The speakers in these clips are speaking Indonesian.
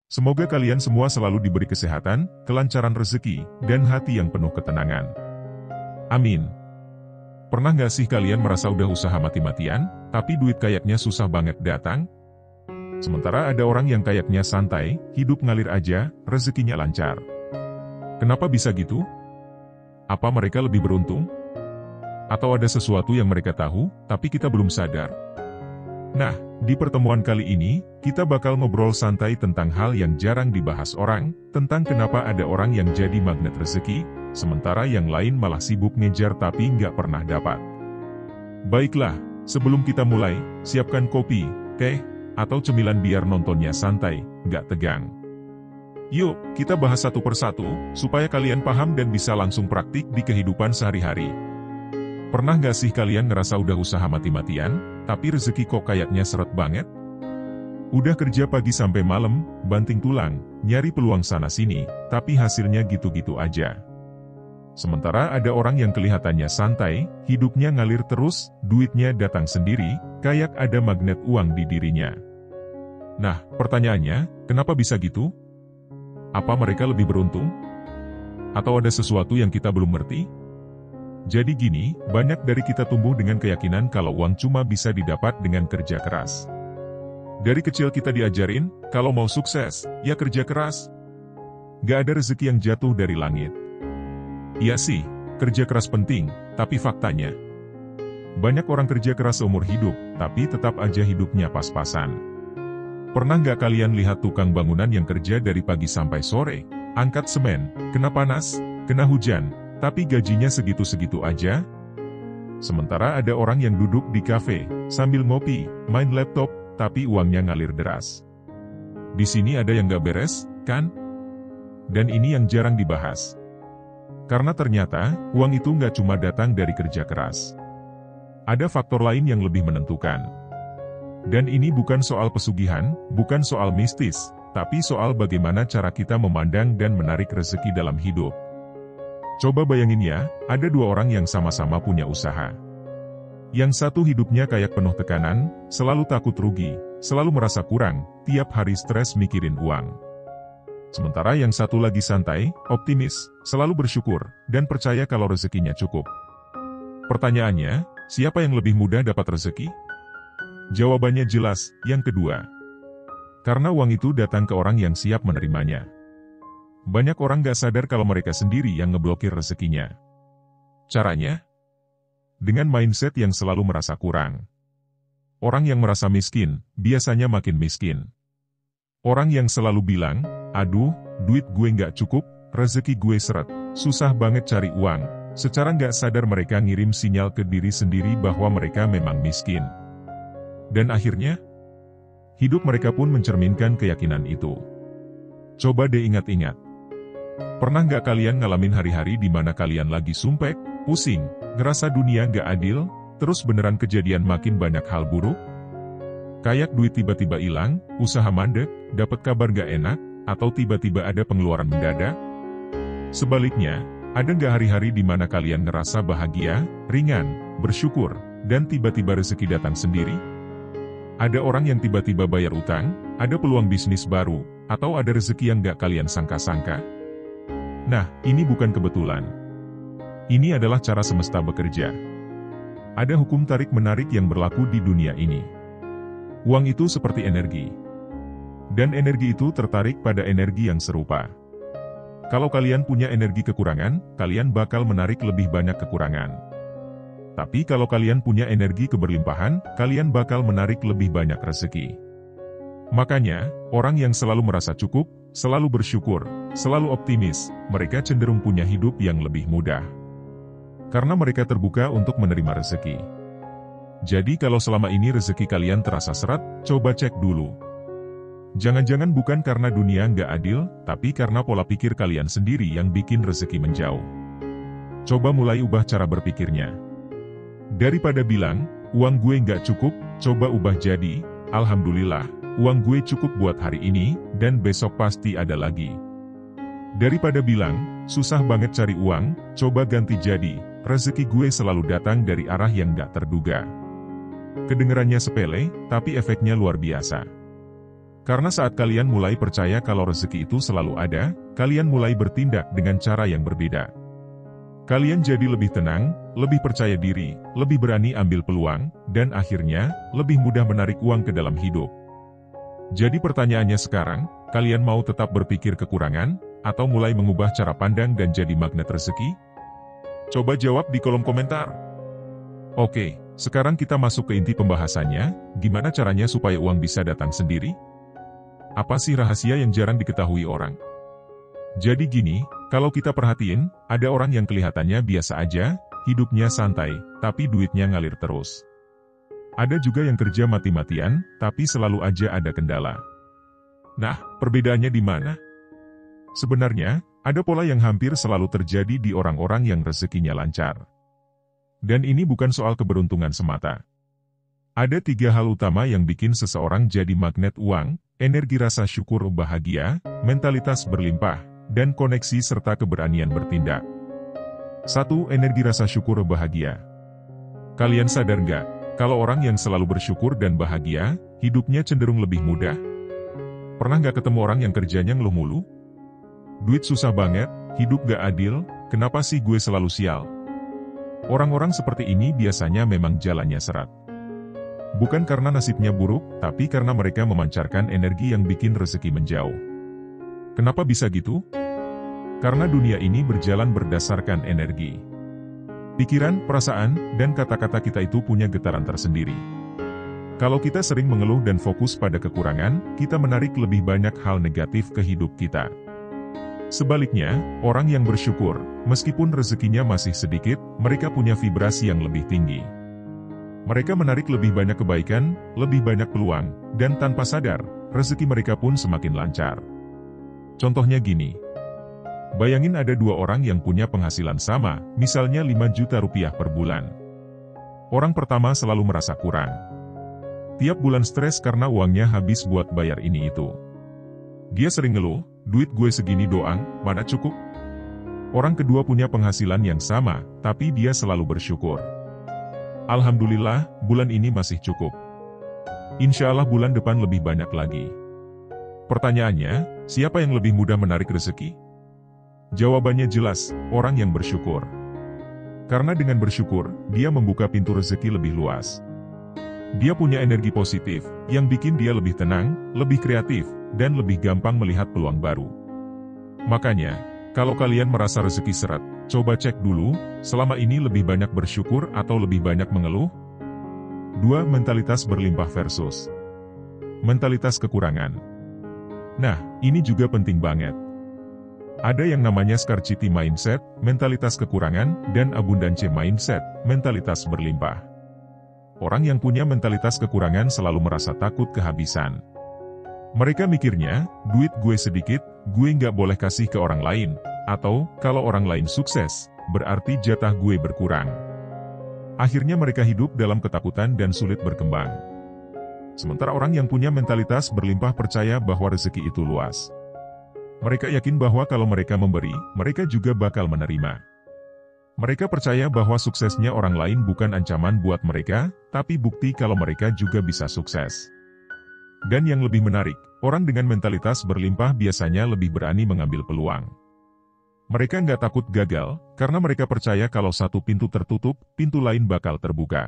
Semoga kalian semua selalu diberi kesehatan, kelancaran rezeki, dan hati yang penuh ketenangan. Amin. Pernah nggak sih kalian merasa udah usaha mati-matian, tapi duit kayaknya susah banget datang? Sementara ada orang yang kayaknya santai, hidup ngalir aja, rezekinya lancar. Kenapa bisa gitu? Apa mereka lebih beruntung? Atau ada sesuatu yang mereka tahu, tapi kita belum sadar? Nah, di pertemuan kali ini, kita bakal ngobrol santai tentang hal yang jarang dibahas orang, tentang kenapa ada orang yang jadi magnet rezeki, sementara yang lain malah sibuk ngejar tapi nggak pernah dapat. Baiklah, sebelum kita mulai, siapkan kopi, teh, atau cemilan biar nontonnya santai, nggak tegang. Yuk, kita bahas satu persatu, supaya kalian paham dan bisa langsung praktik di kehidupan sehari-hari. Pernah nggak sih kalian ngerasa udah usaha mati-matian, tapi rezeki kok kayaknya seret banget? Udah kerja pagi sampai malam, banting tulang, nyari peluang sana-sini, tapi hasilnya gitu-gitu aja. Sementara ada orang yang kelihatannya santai, hidupnya ngalir terus, duitnya datang sendiri, kayak ada magnet uang di dirinya. Nah, pertanyaannya, kenapa bisa gitu? Apa mereka lebih beruntung? Atau ada sesuatu yang kita belum ngerti? Jadi gini, banyak dari kita tumbuh dengan keyakinan kalau uang cuma bisa didapat dengan kerja keras. Dari kecil kita diajarin, kalau mau sukses, ya kerja keras. Gak ada rezeki yang jatuh dari langit. Iya sih, kerja keras penting, tapi faktanya, banyak orang kerja keras seumur hidup, tapi tetap aja hidupnya pas-pasan. Pernah nggak kalian lihat tukang bangunan yang kerja dari pagi sampai sore, angkat semen, kena panas, kena hujan, tapi gajinya segitu-segitu aja? Sementara ada orang yang duduk di kafe, sambil ngopi, main laptop, tapi uangnya ngalir deras. Di sini ada yang nggak beres, kan? Dan ini yang jarang dibahas. Karena ternyata, uang itu nggak cuma datang dari kerja keras. Ada faktor lain yang lebih menentukan. Dan ini bukan soal pesugihan, bukan soal mistis, tapi soal bagaimana cara kita memandang dan menarik rezeki dalam hidup. Coba bayangin ya, ada dua orang yang sama-sama punya usaha. Yang satu hidupnya kayak penuh tekanan, selalu takut rugi, selalu merasa kurang, tiap hari stres mikirin uang. Sementara yang satu lagi santai, optimis, selalu bersyukur, dan percaya kalau rezekinya cukup. Pertanyaannya, siapa yang lebih mudah dapat rezeki? Jawabannya jelas, yang kedua. Karena uang itu datang ke orang yang siap menerimanya. Banyak orang gak sadar kalau mereka sendiri yang ngeblokir rezekinya. Caranya? Dengan mindset yang selalu merasa kurang. Orang yang merasa miskin, biasanya makin miskin. Orang yang selalu bilang, aduh, duit gue gak cukup, rezeki gue seret, susah banget cari uang. Secara gak sadar mereka ngirim sinyal ke diri sendiri bahwa mereka memang miskin. Dan akhirnya, hidup mereka pun mencerminkan keyakinan itu. Coba deh ingat-ingat. Pernah nggak kalian ngalamin hari-hari di mana kalian lagi sumpek, pusing, ngerasa dunia nggak adil, terus beneran kejadian makin banyak hal buruk? Kayak duit tiba-tiba hilang, usaha mandek, dapat kabar nggak enak, atau tiba-tiba ada pengeluaran mendadak? Sebaliknya, ada nggak hari-hari di mana kalian ngerasa bahagia, ringan, bersyukur, dan tiba-tiba rezeki datang sendiri? Ada orang yang tiba-tiba bayar utang, ada peluang bisnis baru, atau ada rezeki yang gak kalian sangka-sangka? Nah, ini bukan kebetulan. Ini adalah cara semesta bekerja. Ada hukum tarik-menarik yang berlaku di dunia ini. Uang itu seperti energi. Dan energi itu tertarik pada energi yang serupa. Kalau kalian punya energi kekurangan, kalian bakal menarik lebih banyak kekurangan. Tapi kalau kalian punya energi keberlimpahan, kalian bakal menarik lebih banyak rezeki. Makanya, orang yang selalu merasa cukup, selalu bersyukur, selalu optimis, mereka cenderung punya hidup yang lebih mudah. Karena mereka terbuka untuk menerima rezeki. Jadi kalau selama ini rezeki kalian terasa seret, coba cek dulu. Jangan-jangan bukan karena dunia nggak adil, tapi karena pola pikir kalian sendiri yang bikin rezeki menjauh. Coba mulai ubah cara berpikirnya. Daripada bilang, uang gue nggak cukup, coba ubah jadi, alhamdulillah, uang gue cukup buat hari ini, dan besok pasti ada lagi. Daripada bilang, susah banget cari uang, coba ganti jadi, rezeki gue selalu datang dari arah yang nggak terduga. Kedengerannya sepele, tapi efeknya luar biasa. Karena saat kalian mulai percaya kalau rezeki itu selalu ada, kalian mulai bertindak dengan cara yang berbeda. Kalian jadi lebih tenang, lebih percaya diri, lebih berani ambil peluang, dan akhirnya, lebih mudah menarik uang ke dalam hidup. Jadi pertanyaannya sekarang, kalian mau tetap berpikir kekurangan, atau mulai mengubah cara pandang dan jadi magnet rezeki? Coba jawab di kolom komentar. Oke, sekarang kita masuk ke inti pembahasannya, gimana caranya supaya uang bisa datang sendiri? Apa sih rahasia yang jarang diketahui orang? Jadi gini, kalau kita perhatiin, ada orang yang kelihatannya biasa aja, hidupnya santai, tapi duitnya ngalir terus. Ada juga yang kerja mati-matian, tapi selalu aja ada kendala. Nah, perbedaannya di mana? Sebenarnya, ada pola yang hampir selalu terjadi di orang-orang yang rezekinya lancar. Dan ini bukan soal keberuntungan semata. Ada 3 hal utama yang bikin seseorang jadi magnet uang: energi rasa syukur bahagia, mentalitas berlimpah, dan koneksi serta keberanian bertindak. 1. Energi rasa syukur bahagia. Kalian sadar nggak, kalau orang yang selalu bersyukur dan bahagia, hidupnya cenderung lebih mudah? Pernah nggak ketemu orang yang kerjanya ngeluh mulu? Duit susah banget, hidup gak adil, kenapa sih gue selalu sial? Orang-orang seperti ini biasanya memang jalannya seret. Bukan karena nasibnya buruk, tapi karena mereka memancarkan energi yang bikin rezeki menjauh. Kenapa bisa gitu? Karena dunia ini berjalan berdasarkan energi. Pikiran, perasaan, dan kata-kata kita itu punya getaran tersendiri. Kalau kita sering mengeluh dan fokus pada kekurangan, kita menarik lebih banyak hal negatif ke hidup kita. Sebaliknya, orang yang bersyukur, meskipun rezekinya masih sedikit, mereka punya vibrasi yang lebih tinggi. Mereka menarik lebih banyak kebaikan, lebih banyak peluang, dan tanpa sadar, rezeki mereka pun semakin lancar. Contohnya gini. Bayangin ada 2 orang yang punya penghasilan sama, misalnya 5 juta rupiah per bulan. Orang pertama selalu merasa kurang. Tiap bulan stres karena uangnya habis buat bayar ini itu. Dia sering ngeluh, duit gue segini doang, mana cukup? Orang kedua punya penghasilan yang sama, tapi dia selalu bersyukur. Alhamdulillah, bulan ini masih cukup. Insya Allah bulan depan lebih banyak lagi. Pertanyaannya, siapa yang lebih mudah menarik rezeki? Jawabannya jelas, orang yang bersyukur. Karena dengan bersyukur, dia membuka pintu rezeki lebih luas. Dia punya energi positif, yang bikin dia lebih tenang, lebih kreatif, dan lebih gampang melihat peluang baru. Makanya, kalau kalian merasa rezeki seret, coba cek dulu, selama ini lebih banyak bersyukur atau lebih banyak mengeluh? 2. Mentalitas berlimpah versus mentalitas kekurangan. Nah, ini juga penting banget. Ada yang namanya scarcity mindset, mentalitas kekurangan, dan abundance mindset, mentalitas berlimpah. Orang yang punya mentalitas kekurangan selalu merasa takut kehabisan. Mereka mikirnya, duit gue sedikit, gue nggak boleh kasih ke orang lain, atau, kalau orang lain sukses, berarti jatah gue berkurang. Akhirnya mereka hidup dalam ketakutan dan sulit berkembang. Sementara orang yang punya mentalitas berlimpah percaya bahwa rezeki itu luas. Mereka yakin bahwa kalau mereka memberi, mereka juga bakal menerima. Mereka percaya bahwa suksesnya orang lain bukan ancaman buat mereka, tapi bukti kalau mereka juga bisa sukses. Dan yang lebih menarik, orang dengan mentalitas berlimpah biasanya lebih berani mengambil peluang. Mereka nggak takut gagal, karena mereka percaya kalau satu pintu tertutup, pintu lain bakal terbuka.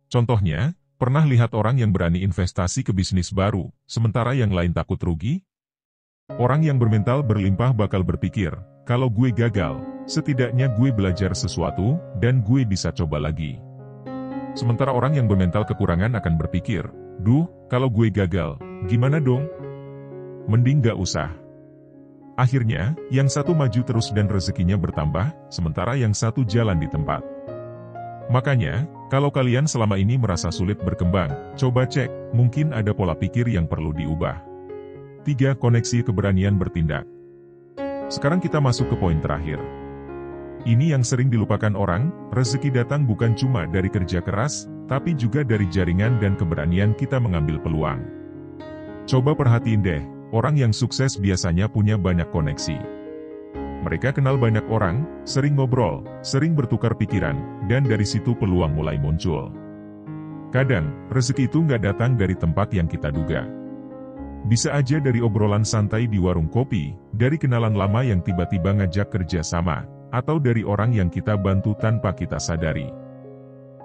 Contohnya, pernah lihat orang yang berani investasi ke bisnis baru, sementara yang lain takut rugi? Orang yang bermental berlimpah bakal berpikir, kalau gue gagal, setidaknya gue belajar sesuatu, dan gue bisa coba lagi. Sementara orang yang bermental kekurangan akan berpikir, duh, kalau gue gagal, gimana dong? Mending gak usah. Akhirnya, yang satu maju terus dan rezekinya bertambah, sementara yang satu jalan di tempat. Makanya, kalau kalian selama ini merasa sulit berkembang, coba cek, mungkin ada pola pikir yang perlu diubah. 3. Koneksi keberanian bertindak. Sekarang kita masuk ke poin terakhir. Ini yang sering dilupakan orang, rezeki datang bukan cuma dari kerja keras, tapi juga dari jaringan dan keberanian kita mengambil peluang. Coba perhatiin deh, orang yang sukses biasanya punya banyak koneksi. Mereka kenal banyak orang, sering ngobrol, sering bertukar pikiran, dan dari situ peluang mulai muncul. Kadang, rezeki itu nggak datang dari tempat yang kita duga. Bisa aja dari obrolan santai di warung kopi, dari kenalan lama yang tiba-tiba ngajak kerja sama, atau dari orang yang kita bantu tanpa kita sadari.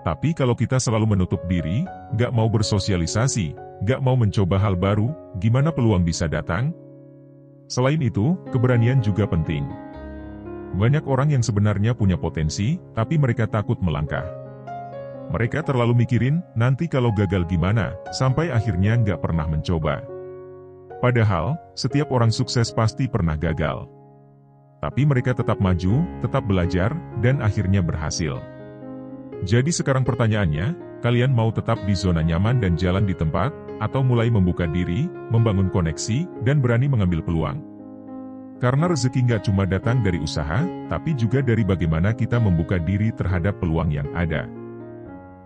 Tapi kalau kita selalu menutup diri, gak mau bersosialisasi, gak mau mencoba hal baru, gimana peluang bisa datang? Selain itu, keberanian juga penting. Banyak orang yang sebenarnya punya potensi, tapi mereka takut melangkah. Mereka terlalu mikirin, nanti kalau gagal gimana, sampai akhirnya nggak pernah mencoba. Padahal, setiap orang sukses pasti pernah gagal. Tapi mereka tetap maju, tetap belajar, dan akhirnya berhasil. Jadi sekarang pertanyaannya, kalian mau tetap di zona nyaman dan jalan di tempat, atau mulai membuka diri, membangun koneksi, dan berani mengambil peluang? Karena rezeki nggak cuma datang dari usaha, tapi juga dari bagaimana kita membuka diri terhadap peluang yang ada.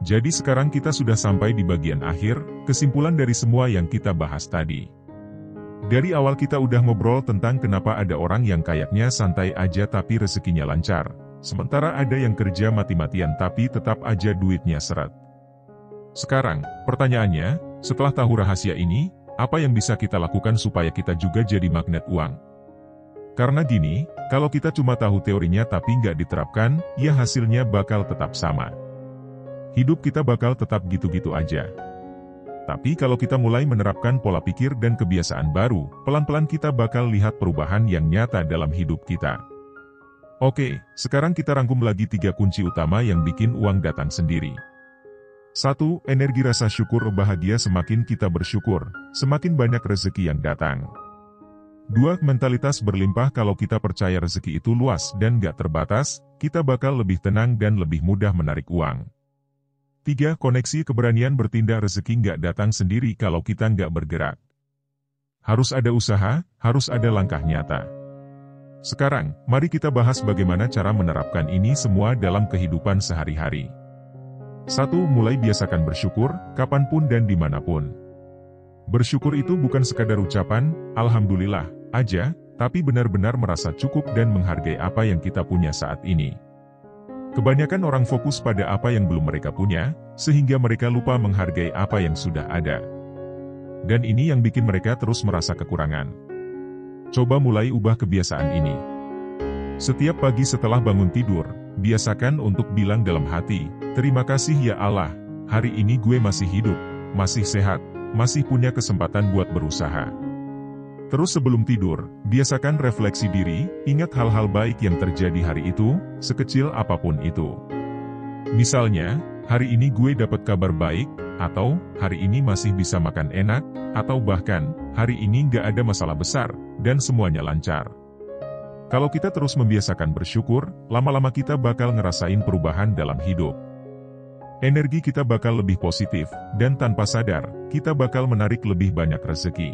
Jadi sekarang kita sudah sampai di bagian akhir, kesimpulan dari semua yang kita bahas tadi. Dari awal kita udah ngobrol tentang kenapa ada orang yang kayaknya santai aja tapi rezekinya lancar. Sementara ada yang kerja mati-matian tapi tetap aja duitnya seret. Sekarang, pertanyaannya, setelah tahu rahasia ini, apa yang bisa kita lakukan supaya kita juga jadi magnet uang? Karena gini, kalau kita cuma tahu teorinya tapi nggak diterapkan, ya hasilnya bakal tetap sama. Hidup kita bakal tetap gitu-gitu aja. Tapi kalau kita mulai menerapkan pola pikir dan kebiasaan baru, pelan-pelan kita bakal lihat perubahan yang nyata dalam hidup kita. Oke, sekarang kita rangkum lagi 3 kunci utama yang bikin uang datang sendiri. 1. Energi rasa syukur bahagia. Semakin kita bersyukur, semakin banyak rezeki yang datang. 2. Mentalitas berlimpah. Kalau kita percaya rezeki itu luas dan gak terbatas, kita bakal lebih tenang dan lebih mudah menarik uang. 3. Koneksi keberanian bertindak. Rezeki nggak datang sendiri kalau kita nggak bergerak. Harus ada usaha, harus ada langkah nyata. Sekarang, mari kita bahas bagaimana cara menerapkan ini semua dalam kehidupan sehari-hari. 1. Mulai biasakan bersyukur, kapanpun dan dimanapun. Bersyukur itu bukan sekadar ucapan, Alhamdulillah, aja, tapi benar-benar merasa cukup dan menghargai apa yang kita punya saat ini. Kebanyakan orang fokus pada apa yang belum mereka punya, sehingga mereka lupa menghargai apa yang sudah ada. Dan ini yang bikin mereka terus merasa kekurangan. Coba mulai ubah kebiasaan ini. Setiap pagi setelah bangun tidur, biasakan untuk bilang dalam hati, terima kasih ya Allah, hari ini gue masih hidup, masih sehat, masih punya kesempatan buat berusaha. Terus sebelum tidur, biasakan refleksi diri, ingat hal-hal baik yang terjadi hari itu, sekecil apapun itu. Misalnya, hari ini gue dapat kabar baik, atau hari ini masih bisa makan enak, atau bahkan, hari ini nggak ada masalah besar, dan semuanya lancar. Kalau kita terus membiasakan bersyukur, lama-lama kita bakal ngerasain perubahan dalam hidup. Energi kita bakal lebih positif, dan tanpa sadar, kita bakal menarik lebih banyak rezeki.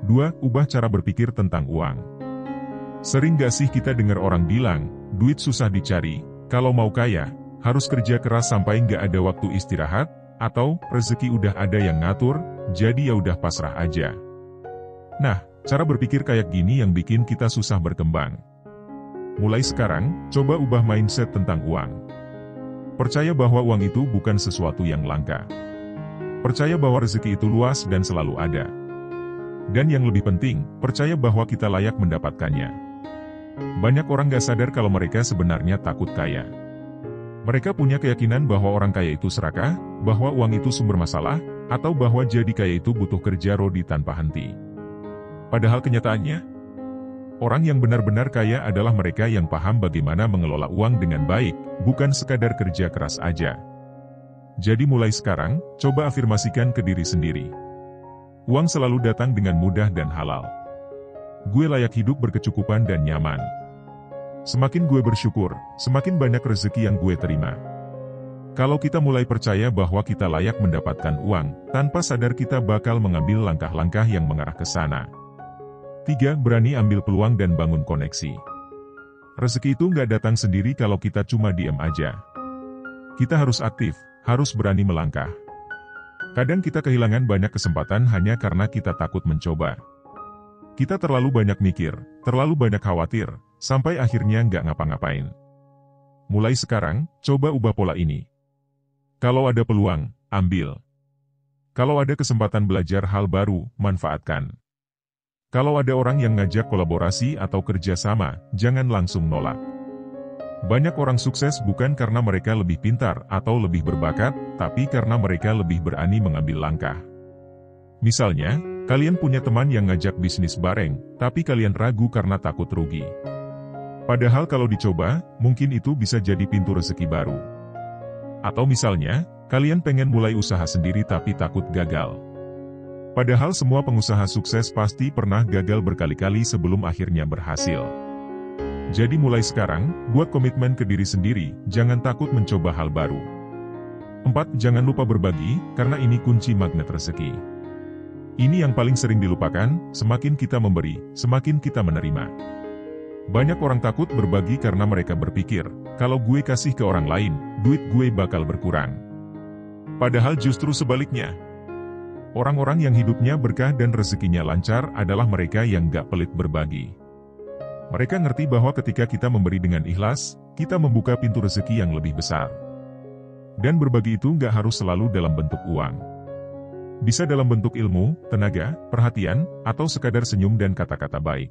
2. Ubah cara berpikir tentang uang. Sering gak sih kita dengar orang bilang, duit susah dicari, kalau mau kaya, harus kerja keras sampai gak ada waktu istirahat, atau rezeki udah ada yang ngatur, jadi ya udah pasrah aja. Nah, cara berpikir kayak gini yang bikin kita susah berkembang. Mulai sekarang, coba ubah mindset tentang uang. Percaya bahwa uang itu bukan sesuatu yang langka. Percaya bahwa rezeki itu luas dan selalu ada. Dan yang lebih penting, percaya bahwa kita layak mendapatkannya. Banyak orang gak sadar kalau mereka sebenarnya takut kaya. Mereka punya keyakinan bahwa orang kaya itu serakah, bahwa uang itu sumber masalah, atau bahwa jadi kaya itu butuh kerja rodi tanpa henti. Padahal kenyataannya, orang yang benar-benar kaya adalah mereka yang paham bagaimana mengelola uang dengan baik, bukan sekadar kerja keras aja. Jadi mulai sekarang, coba afirmasikan ke diri sendiri. Uang selalu datang dengan mudah dan halal. Gue layak hidup berkecukupan dan nyaman. Semakin gue bersyukur, semakin banyak rezeki yang gue terima. Kalau kita mulai percaya bahwa kita layak mendapatkan uang, tanpa sadar kita bakal mengambil langkah-langkah yang mengarah ke sana. 3. Berani ambil peluang dan bangun koneksi. Rezeki itu nggak datang sendiri kalau kita cuma diam aja. Kita harus aktif, harus berani melangkah. Kadang kita kehilangan banyak kesempatan hanya karena kita takut mencoba. Kita terlalu banyak mikir, terlalu banyak khawatir, sampai akhirnya nggak ngapa-ngapain. Mulai sekarang, coba ubah pola ini. Kalau ada peluang, ambil. Kalau ada kesempatan belajar hal baru, manfaatkan. Kalau ada orang yang ngajak kolaborasi atau kerjasama, jangan langsung nolak. Banyak orang sukses bukan karena mereka lebih pintar atau lebih berbakat, tapi karena mereka lebih berani mengambil langkah. Misalnya, kalian punya teman yang ngajak bisnis bareng, tapi kalian ragu karena takut rugi. Padahal kalau dicoba, mungkin itu bisa jadi pintu rezeki baru. Atau misalnya, kalian pengen mulai usaha sendiri tapi takut gagal. Padahal semua pengusaha sukses pasti pernah gagal berkali-kali sebelum akhirnya berhasil. Jadi mulai sekarang, buat komitmen ke diri sendiri, jangan takut mencoba hal baru. 4. Jangan lupa berbagi, karena ini kunci magnet rezeki. Ini yang paling sering dilupakan, semakin kita memberi, semakin kita menerima. Banyak orang takut berbagi karena mereka berpikir, kalau gue kasih ke orang lain, duit gue bakal berkurang. Padahal justru sebaliknya. Orang-orang yang hidupnya berkah dan rezekinya lancar adalah mereka yang gak pelit berbagi. Mereka ngerti bahwa ketika kita memberi dengan ikhlas, kita membuka pintu rezeki yang lebih besar. Dan berbagi itu gak harus selalu dalam bentuk uang. Bisa dalam bentuk ilmu, tenaga, perhatian, atau sekadar senyum dan kata-kata baik.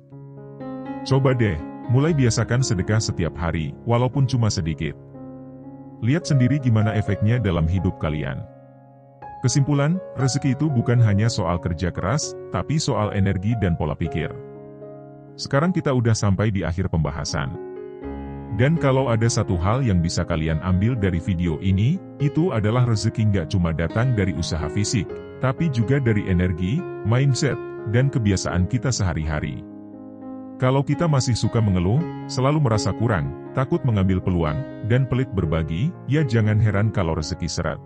Coba deh, mulai biasakan sedekah setiap hari, walaupun cuma sedikit. Lihat sendiri gimana efeknya dalam hidup kalian. Kesimpulan, rezeki itu bukan hanya soal kerja keras, tapi soal energi dan pola pikir. Sekarang kita udah sampai di akhir pembahasan. Dan kalau ada satu hal yang bisa kalian ambil dari video ini, itu adalah rezeki nggak cuma datang dari usaha fisik, tapi juga dari energi, mindset, dan kebiasaan kita sehari-hari. Kalau kita masih suka mengeluh, selalu merasa kurang, takut mengambil peluang, dan pelit berbagi, ya jangan heran kalau rezeki seret.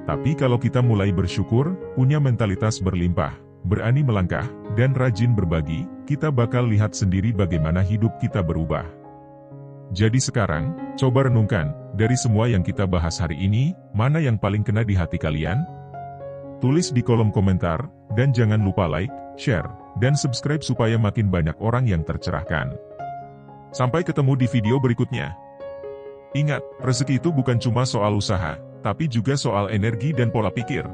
Tapi kalau kita mulai bersyukur, punya mentalitas berlimpah, berani melangkah, dan rajin berbagi, kita bakal lihat sendiri bagaimana hidup kita berubah. Jadi sekarang, coba renungkan, dari semua yang kita bahas hari ini, mana yang paling kena di hati kalian? Tulis di kolom komentar, dan jangan lupa like, share, dan subscribe supaya makin banyak orang yang tercerahkan. Sampai ketemu di video berikutnya. Ingat, rezeki itu bukan cuma soal usaha, tapi juga soal energi dan pola pikir.